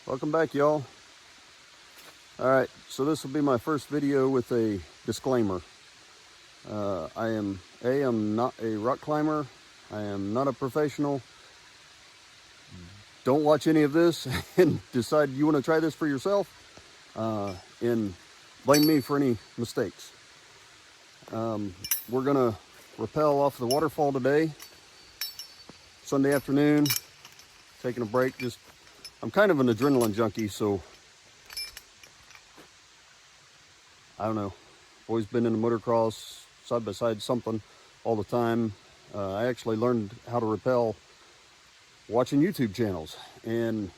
Welcome back, y'all. Alright, so this will be my first video with a disclaimer. I'm not a rock climber. I am not a professional. Don't watch any of this and decide you want to try this for yourself and blame me for any mistakes. We're gonna rappel off the waterfall today, Sunday afternoon, taking a break. I'm kind of an adrenaline junkie, so I don't know. Always been in the motocross, side by side something all the time. I actually learned how to rappel watching YouTube channels, and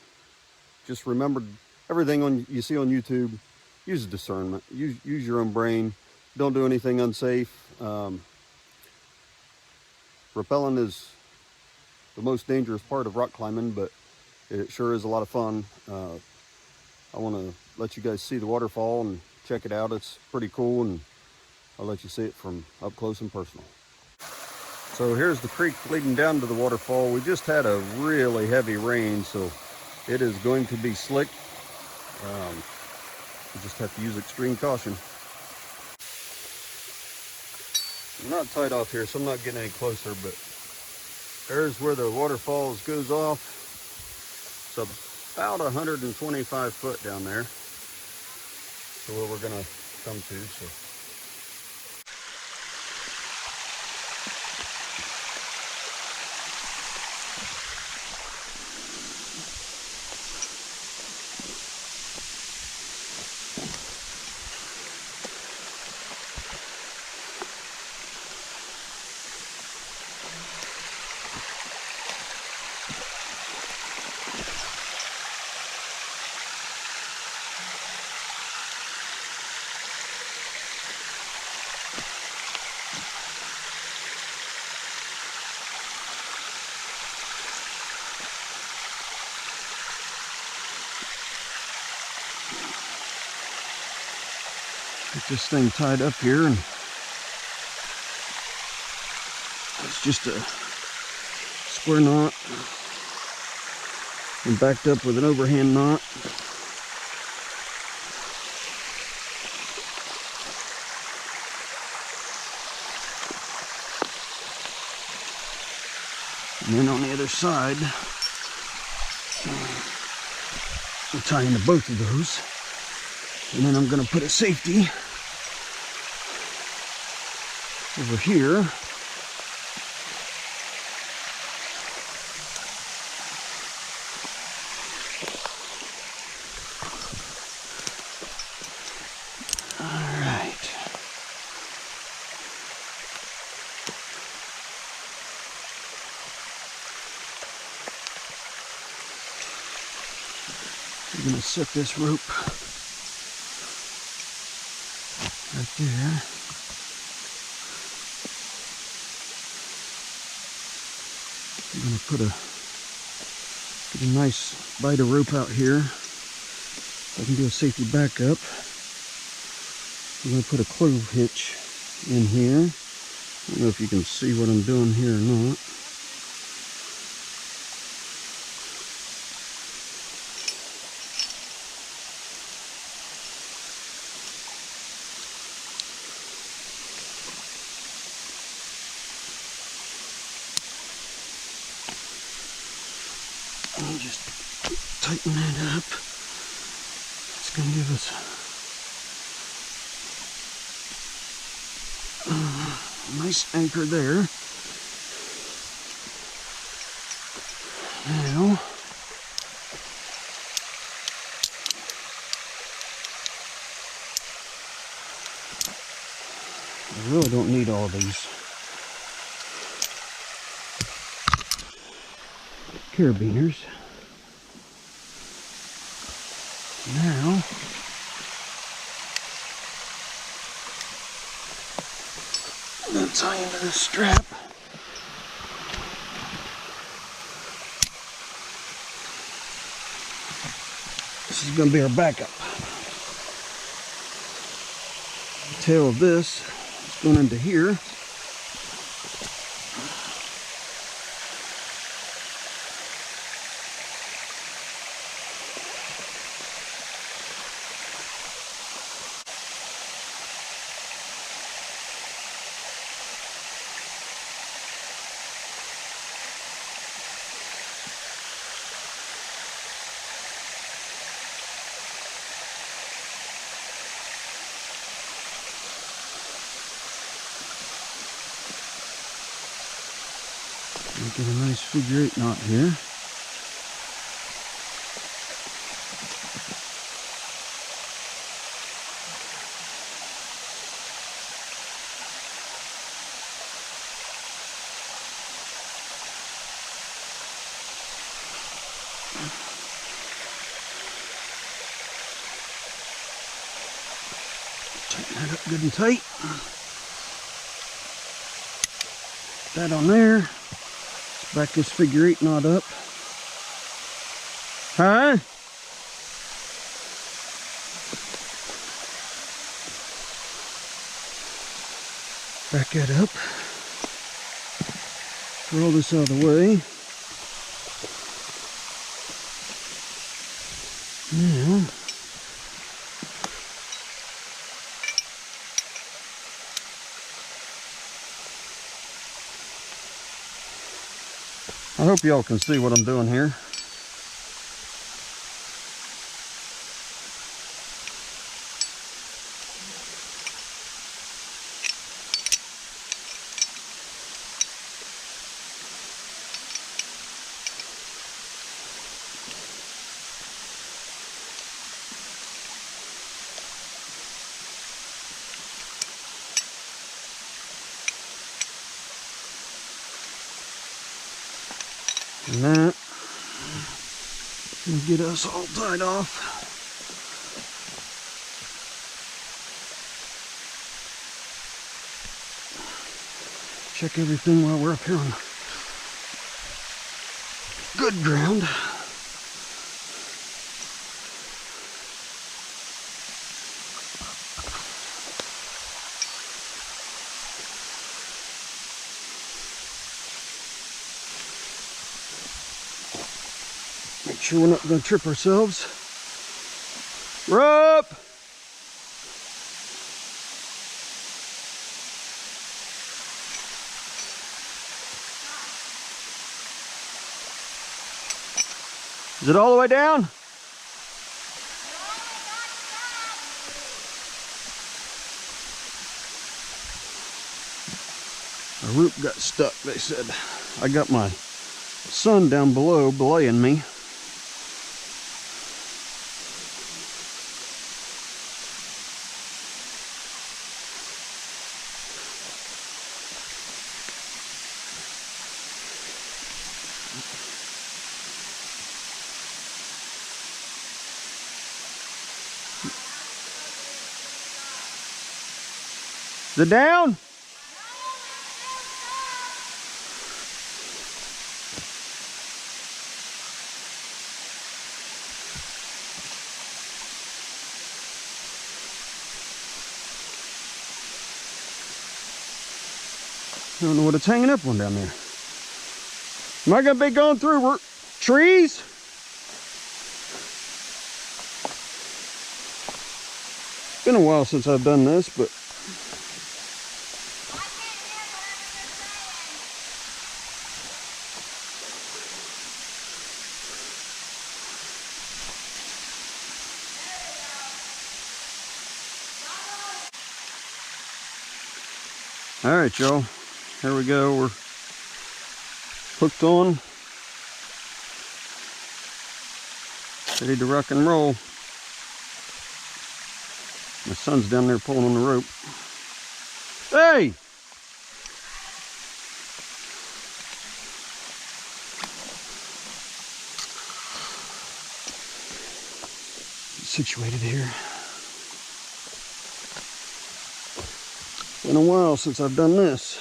just remembered everything you see on YouTube. Use discernment. Use your own brain. Don't do anything unsafe. Rappelling is the most dangerous part of rock climbing, but it sure is a lot of fun. I want to let you guys see the waterfall and check it out. It's pretty cool, and I'll let you see it from up close and personal. So here's the creek leading down to the waterfall. We just had a really heavy rain, so it is going to be slick. You just have to use extreme caution. I'm not tied off here, so I'm not getting any closer, but there's where the waterfall goes off. It's about 125 foot down there. So where we're gonna come to. So get this thing tied up here, and it's just a square knot and backed up with an overhand knot. And then on the other side, we'll tie into both of those. And then I'm going to put a safety over here. All right. I'm going to set this rope right there. I'm going to get a nice bite of rope out here. I can do a safety backup. I'm going to put a clove hitch in here. I don't know if you can see what I'm doing here or not. And just tighten that up. It's going to give us a nice anchor there. Now, I really don't need all these carabiners. Now, I'm going to tie into this strap. This is going to be our backup. The tail of this is going into here. Get a nice figure 8 knot here. Tighten that up good and tight. That on there. Let's back this figure 8 knot up. Huh? Back that up. Roll this out of the way. Now, I hope y'all can see what I'm doing here. And that will get us all tied off. Check everything while we're up here on good ground. Make sure we're not going to trip ourselves. We're up! Is it all the way down? A rope got stuck, they said. I got my son down below belaying me. Is it down? I don't know what it's hanging up on down there. Am I going to be going through trees? It's been a while since I've done this, but all right, y'all, here we go. We're hooked on, ready to rock and roll. My son's down there pulling on the rope. Hey! Situated here. Been a while since I've done this.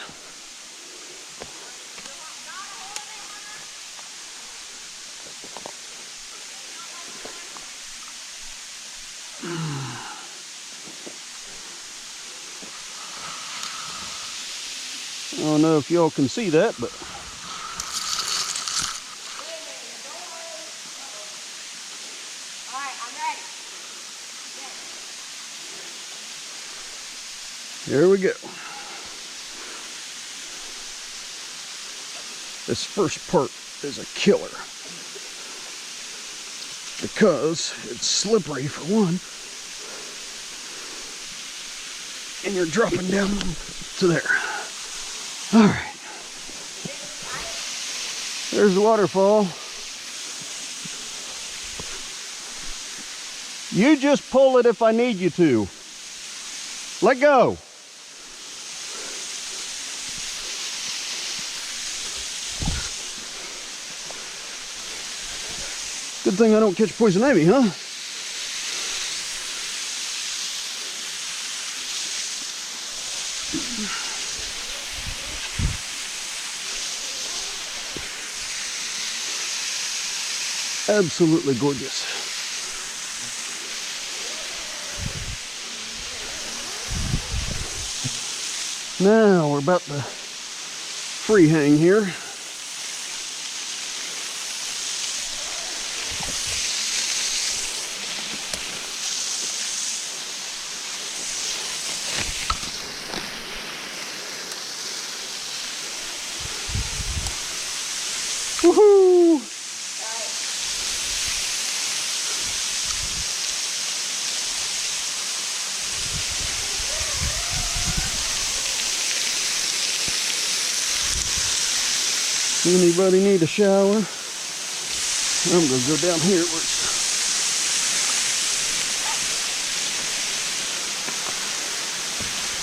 I don't know if y'all can see that, but Alright, I'm ready. here we go. This first part is a killer because it's slippery for one, and you're dropping down to there. All right. There's the waterfall. You just pull it if I need you to. Let go. Good thing I don't catch poison ivy, huh? Absolutely gorgeous. Now we're about to free hang here. Woohoo! Anybody need a shower? I'm gonna go down here where it's...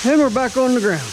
And we're back on the ground.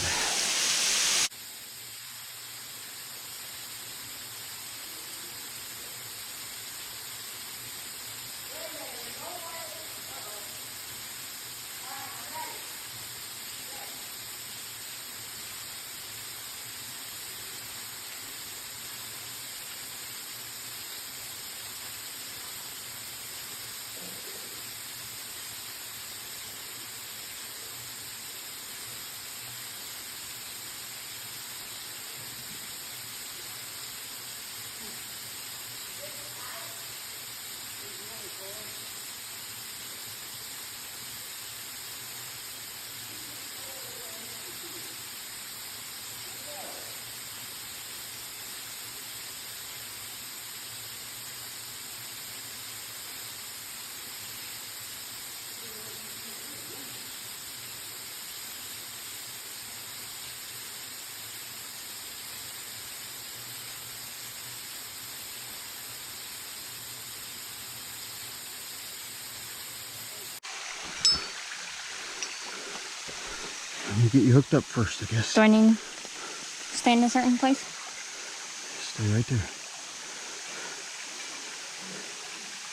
Let me get you hooked up first, I guess. Do I need to stay in a certain place? Stay right there.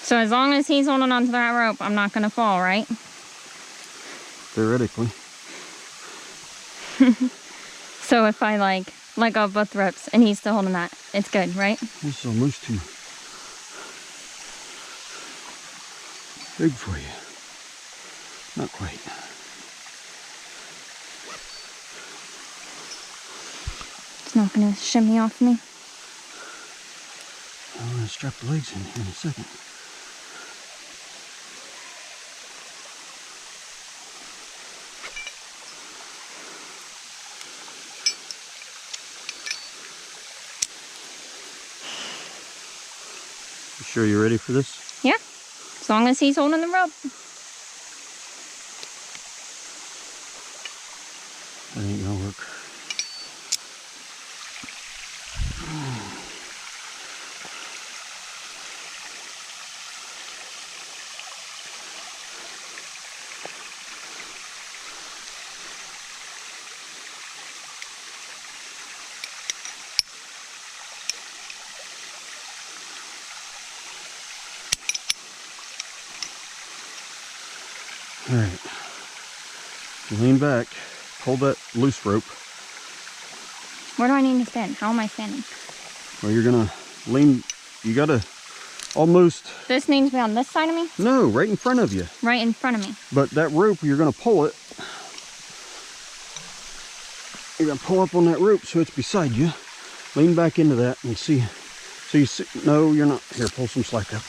So as long as he's holding onto that rope, I'm not going to fall, right? Theoretically. So if I like let go of both ropes and he's still holding that, it's good, right? This is almost too big for you. Not quite. It's not going to shimmy off me. I'm going to strap the legs in here in a second. You sure you're ready for this? Yeah, as long as he's holding the rope. That ain't gonna work. All right, lean back, pull that loose rope. Where do I need to stand? How am I standing? Well, you're gonna lean, you gotta almost... This needs to be on this side of me? No, right in front of you. Right in front of me. But that rope, you're gonna pull it. You're gonna pull up on that rope so it's beside you. Lean back into that and see. So you see, no, you're not. Here, pull some slack up.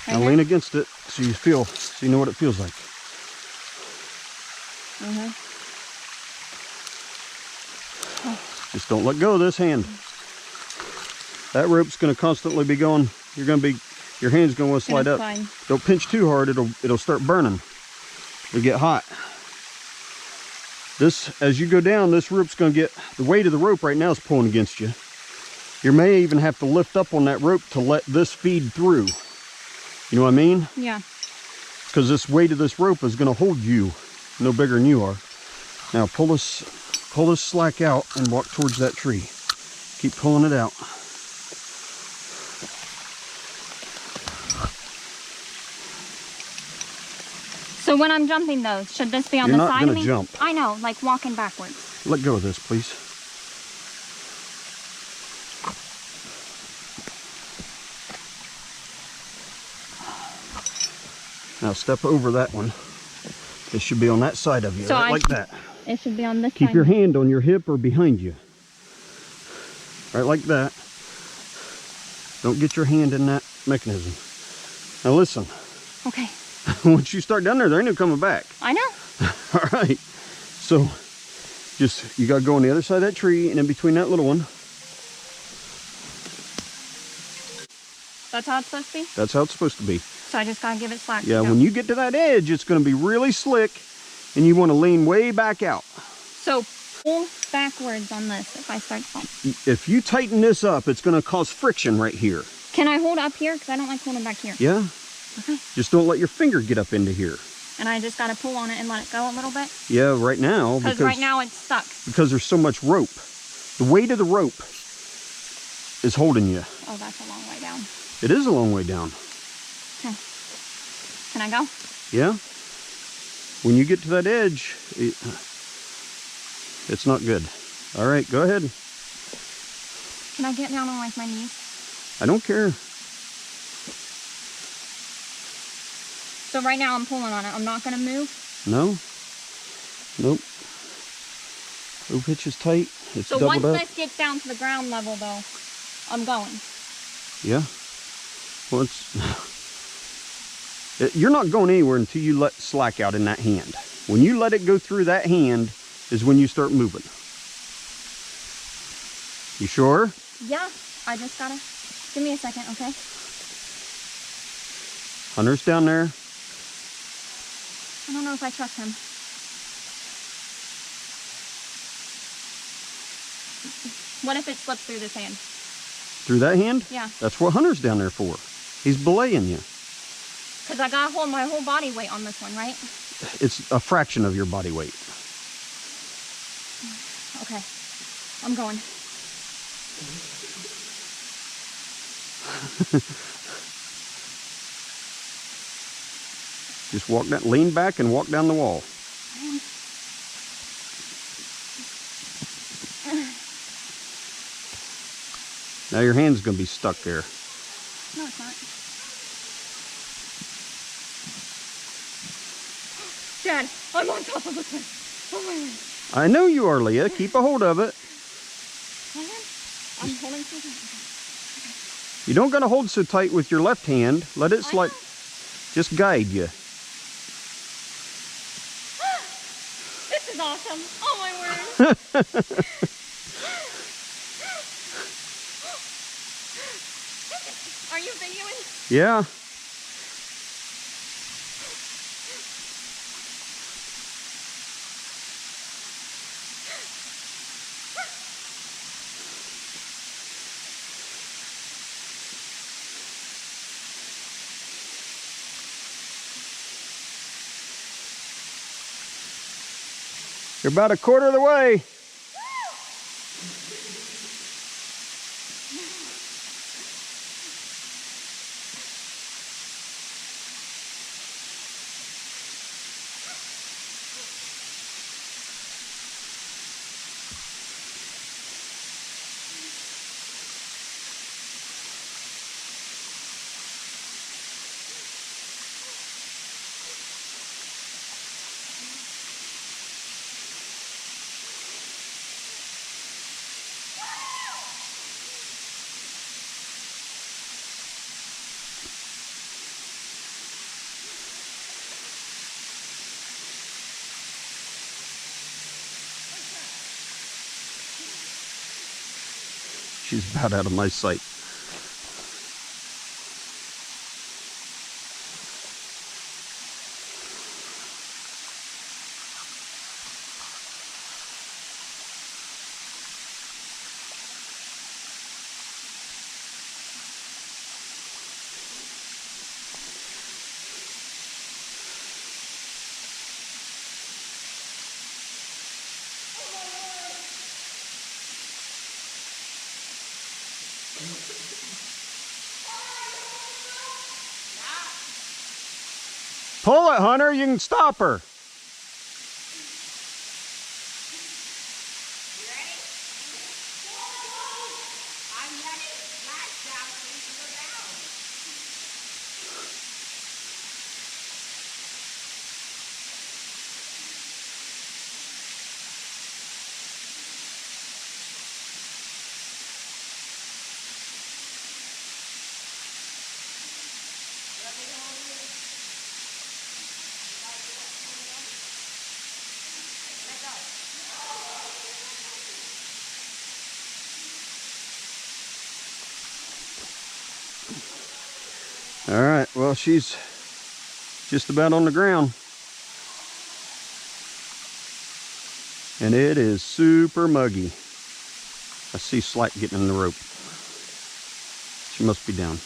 Now lean against it so you feel, so you know what it feels like. Just don't let go of this hand. That rope's going to constantly be going. You're going to be, your hand's going to slide up. Don't pinch too hard. It'll start burning. It'll get hot. This, as you go down, this rope's going to get, the weight of the rope right now is pulling against you. You may even have to lift up on that rope to let this feed through. You know what I mean? Yeah. Because this weight of this rope is going to hold you no bigger than you are. Now pull this slack out and walk towards that tree. Keep pulling it out. So when I'm jumping though, should this be on You're the not side of gonna me? jump. I know, like walking backwards. Let go of this, please. Now step over that one. It should be on that side of you, So right like that. It should be on this Keep side. your hand on your hip or behind you. Right like that. Don't get your hand in that mechanism. Now listen. Okay. Once you start down there, there ain't no coming back. I know. All right. So just, you got to go on the other side of that tree and in between that little one. That's how it's supposed to be? That's how it's supposed to be. So I just got to give it slack. Yeah, when you get to that edge, it's going to be really slick and you want to lean way back out. So pull backwards on this if I start falling. If you tighten this up, it's going to cause friction right here. Can I hold up here? Because I don't like holding back here. Yeah. Okay. Just don't let your finger get up into here. And I just got to pull on it and let it go a little bit? Yeah, right now. Because right now it's stuck. Because there's so much rope. The weight of the rope is holding you. Oh, that's a long way down. It is a long way down. Okay. Can I go? Yeah. When you get to that edge, it's not good. All right, go ahead. Can I get down on like my knees? I don't care. So right now I'm pulling on it. I'm not going to move? No. Nope. Rope hitch is tight. It's so doubled once up. this gets down to the ground level though, I'm going. Yeah. Well, you're not going anywhere until you let slack out in that hand. When you let it go through that hand is when you start moving. You sure? Yeah. I just gotta... Give me a second, okay? Hunter's down there. I don't know if I trust him. What if it slips through this hand? Through that hand? Yeah. That's what Hunter's down there for. He's belaying you. Because I gotta hold my whole body weight on this one, right? It's a fraction of your body weight. Okay. I'm going. Just walk that, lean back and walk down the wall. Now your hand's gonna be stuck there. No, it's not. Dad, I'm on top of the thing. Oh my God. I know you are, Leah. Keep a hold of it. I'm holding something. You don't gotta hold so tight with your left hand. Let it slide. Just guide you. This is awesome. Oh my word. Are you videoing? Yeah. You're about a quarter of the way. She's about out of my sight. Pull it, Hunter. You can stop her. All right, well, she's just about on the ground. And it is super muggy. I see Slack getting in the rope. She must be down.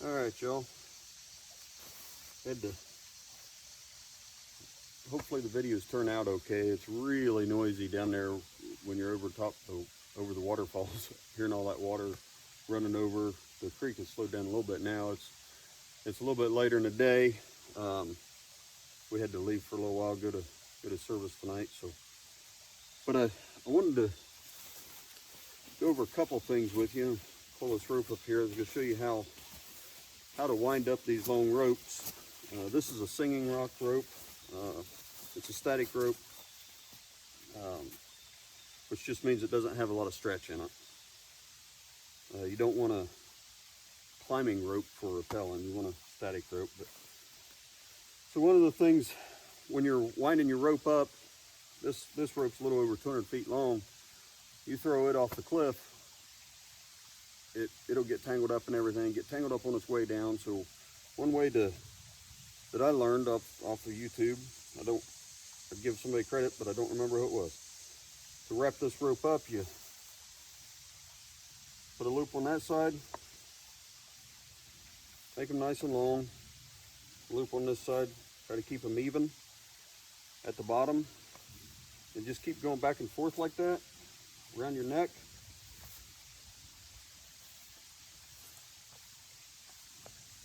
All right, y'all. Hopefully the videos turn out okay. It's really noisy down there when you're over the waterfalls, hearing all that water running over. The creek has slowed down a little bit now. It's a little bit later in the day. We had to leave for a little while, go to service tonight. But I wanted to go over a couple things with you, pull this rope up here. I'm going to show you how to wind up these long ropes. This is a singing rock rope. It's a static rope, which just means it doesn't have a lot of stretch in it. You don't want a climbing rope for rappelling. You want a static rope. So one of the things when you're winding your rope up, this rope's a little over 200 feet long. You throw it off the cliff, it'll get tangled up and everything, get tangled up on its way down. So one way that I learned off of YouTube, I'd give somebody credit, but I don't remember who it was. To wrap this rope up, you put a loop on that side, make them nice and long, loop on this side, try to keep them even at the bottom, and just keep going back and forth like that around your neck.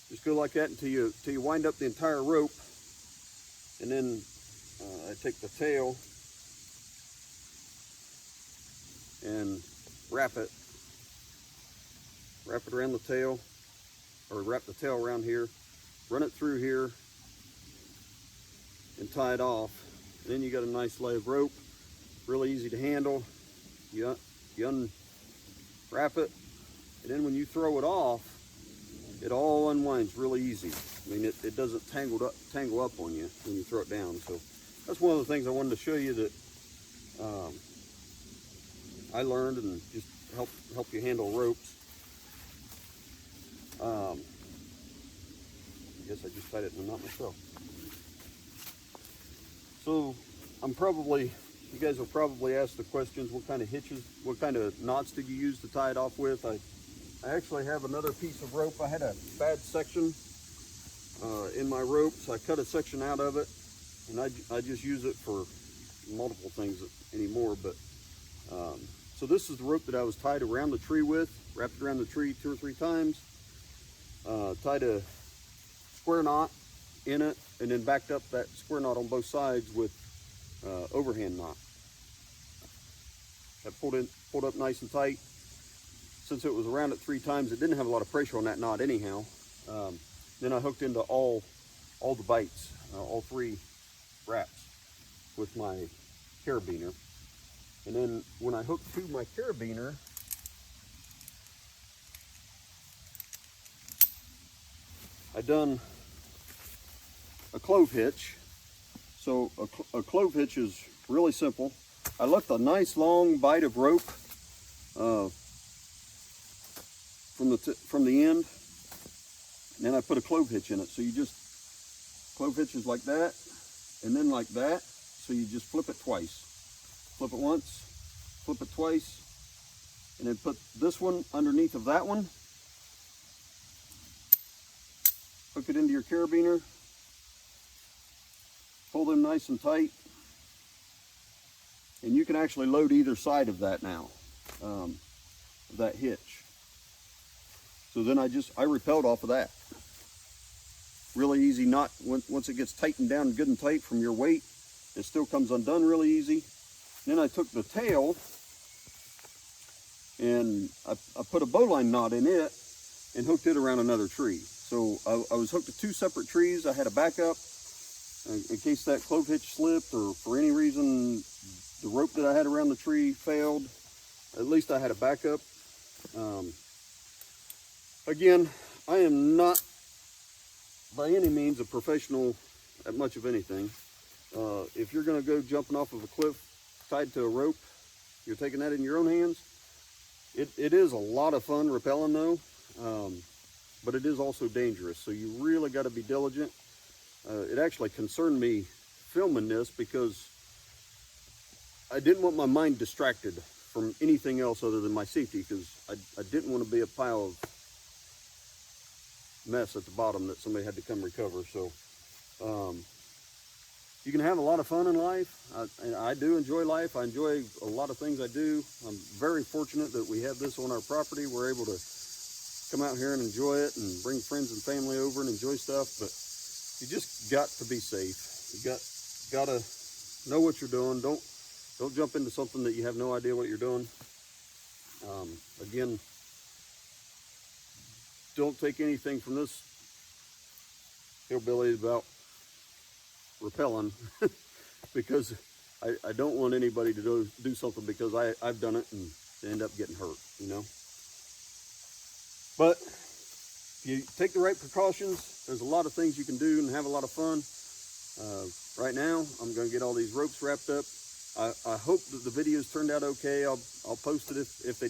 Just go like that until you wind up the entire rope, and then I take the tail and wrap it around the tail, or wrap the tail around here, run it through here, and tie it off. And then you got a nice lay of rope, really easy to handle. You unwrap it, and then when you throw it off, it all unwinds really easy. I mean, it doesn't tangle up on you when you throw it down. So that's one of the things I wanted to show you that I learned, and just help you handle ropes. I guess I just tied it in a knot myself. So you guys will probably ask the questions, what kind of hitches, what kind of knots did you use to tie it off with? I actually have another piece of rope. I had a bad section in my rope, so I cut a section out of it, and I just use it for multiple things anymore. But so this is the rope that I was tied around the tree with, wrapped around the tree 2 or 3 times, tied a square knot in it, and then backed up that square knot on both sides with overhand knot. I pulled up nice and tight. Since it was around it 3 times, it didn't have a lot of pressure on that knot anyhow. Then I hooked into all the bites, all 3 wraps with my carabiner. And then when I hooked to my carabiner, I done a clove hitch. So a clove hitch is really simple. I left a nice long bite of rope from the end, and then I put a clove hitch in it. So you just clove hitches like that, and then like that. So you just flip it twice. Flip it once, flip it twice, and then put this one underneath of that one. Hook it into your carabiner. Pull them nice and tight, and you can actually load either side of that now, that hitch. So then I rappelled off of that. Really easy knot. Once it gets tightened down good and tight from your weight, it still comes undone really easy. Then I took the tail and I put a bowline knot in it and hooked it around another tree. So I was hooked to 2 separate trees. I had a backup in case that clove hitch slipped, or for any reason the rope that I had around the tree failed. At least I had a backup. Again, I am not by any means a professional at much of anything. If you're going to go jumping off of a cliff tied to a rope, you're taking that in your own hands. It is a lot of fun rappelling though, but it is also dangerous. So you really got to be diligent. It actually concerned me filming this because I didn't want my mind distracted from anything else other than my safety, because I didn't want to be a pile of mess at the bottom that somebody had to come recover. So you can have a lot of fun in life. I do enjoy life. I enjoy a lot of things I do. I'm very fortunate that we have this on our property. We're able to come out here and enjoy it and bring friends and family over and enjoy stuff. But you just got to be safe. You gotta know what you're doing. Don't jump into something that you have no idea what you're doing. Again, don't take anything from this hillbilly about rappelling because I don't want anybody to do something because I've done it and they end up getting hurt, you know. But if you take the right precautions, there's a lot of things you can do and have a lot of fun. Right now, I'm going to get all these ropes wrapped up. I hope that the videos turned out okay. I'll post it if they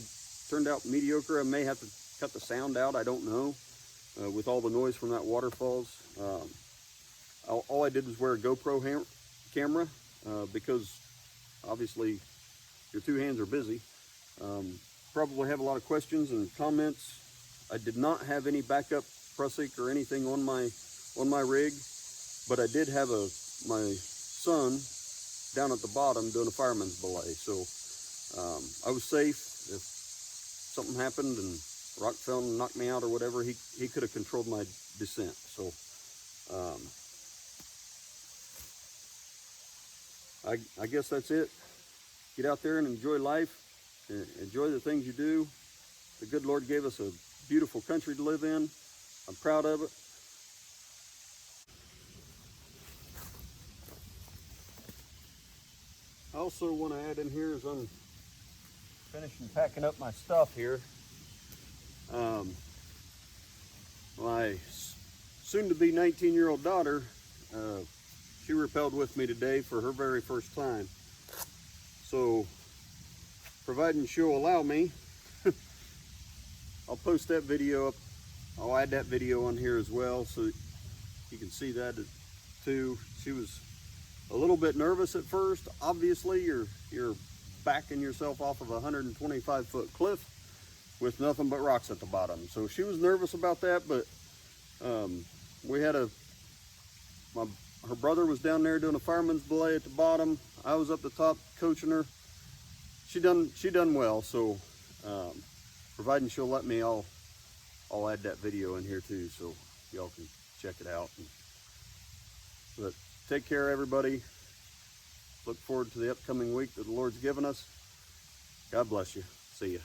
turned out mediocre. I may have to cut the sound out. I don't know. With all the noise from that waterfalls. All I did was wear a GoPro camera because obviously your two hands are busy. Probably have a lot of questions and comments. I did not have any backup prusik or anything on my rig, but I did have my son down at the bottom doing a fireman's belay. So I was safe. If something happened and rock fell and knocked me out or whatever, he could have controlled my descent. So I guess that's it. Get out there and enjoy life. Enjoy the things you do. The good Lord gave us a beautiful country to live in. I'm proud of it. I also want to add in here as I'm finishing packing up my stuff here. My soon-to-be 19-year-old daughter, she rappelled with me today for her very first time. So, providing she'll allow me, I'll post that video up. I'll add that video on here as well so you can see that too. She was a little bit nervous at first. Obviously, you're backing yourself off of a 125-foot cliff with nothing but rocks at the bottom. So she was nervous about that, but we had her brother was down there doing a fireman's belay at the bottom. I was up the top coaching her. She done well. So providing she'll let me, I'll add that video in here too, so y'all can check it out. But take care, everybody. Look forward to the upcoming week that the Lord's given us. God bless you. See ya.